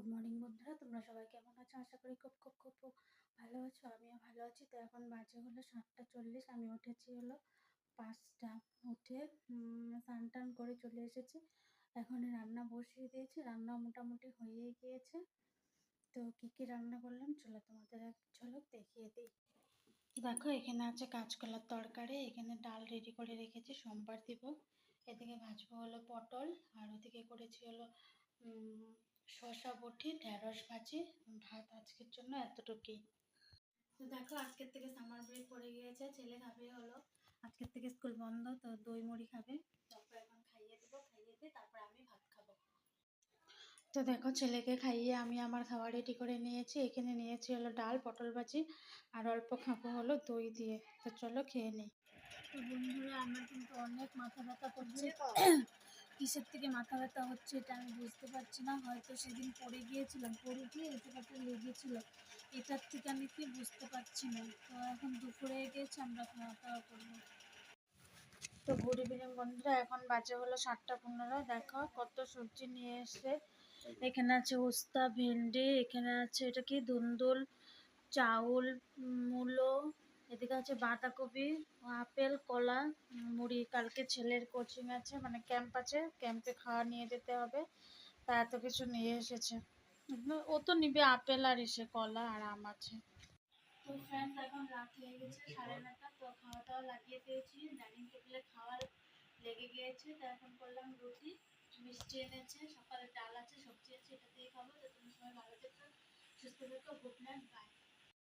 Good morning বন্ধুরা, তোমরা সবাই কেমন আছো? আশা করি খুব খুব খুব খুব ভালো আছো। আমিও ভালো আছি। তো এখন বাজে হলো 7:40। আমি উঠেছি হলো 5টা। উঠে স্নান টান করে চলে এসেছি। এখন রান্না বসিয়ে দিয়েছি। রান্না মোটামুটি হয়েই গিয়েছে। তো কী কী রান্না করলাম চলো তোমাদের এক ঝলক দেখিয়ে দিই। দেখো, এখানে আছে কাঁচকলার তরকারি, এখানে ডাল রেডি করে রেখেছি, সোমবার দিব। এদিকে ভাজবো হলো পটল, আর ওদিকে করেছি হলো শসা বটি, ঢেঁড়স ভাজি, ভাত। আজকের জন্য এতটুকুই। তো দেখো, আজকের থেকে সামার ব্রেক পড়ে গিয়েছে। ছেলে খাবে হলো, আজকের থেকে স্কুল বন্ধ, তো দই মুড়ি খাবে। তারপর এখন খাইয়ে দেবো, খাইয়ে দিয়ে তারপর আমি ভাত খাবো। তো দেখো, ছেলেকে খাইয়ে আমি আমার খাওয়া রেডি করে নিয়েছি। এখানে নিয়েছি হলো ডাল, পটল ভাজি, আর অল্প খাবো হলো দই দিয়ে। তো চলো খেয়ে নিই। তো বন্ধুরা, আমার কিন্তু অনেক মাথা ব্যথা করছে। কিসের থেকে মাথা ব্যথা হচ্ছে এটা আমি বুঝতে পারছি না। হয়তো সেদিন পড়ে গিয়েছিলাম, পড়ে গিয়ে এটা লেগেছিল। এটার থেকে আমি কি বুঝতে পারছি না। তো এখন দুপুরে গিয়েছে, আমরা খাওয়া দাওয়া করবো। তো গুড ইভিনিং বন্ধুরা, এখন বাজে হলো 7:15। দেখো কত সবজি নিয়ে এসে। এখানে আছে উস্তা, ভেন্ডি, এখানে আছে এটা কি ধুন্দুল, চাউল, মূলো, এদিকে আছে বাঁধাকপি, আপেল, কলা, মুড়ি। কালকে ছেলের কোচিং আছে, মানে ক্যাম্প আছে, ক্যাম্পে খাওয়া নিয়ে যেতে হবে। তা এত কিছু নিয়ে এসেছে। ও তো নিবে আপেল আর এসে কলা আর আম আছে। তো ফ্রেন্ডস, এখন রাত হয়ে গেছে 9:30। তো খাওয়া দাওয়া লাগিয়ে দিয়েছি, ডাইনিং টেবিলে খাওয়া লেগে গিয়েছে। তো এখন করলাম রুটি, মিষ্টি এনেছে, সকালে ডাল আছে, সবজি আছে, এটা দিয়ে খাবো। তো তুমি সবাই ভালো থেকো, সুস্থ থেকো, গুড নাইট, বাই।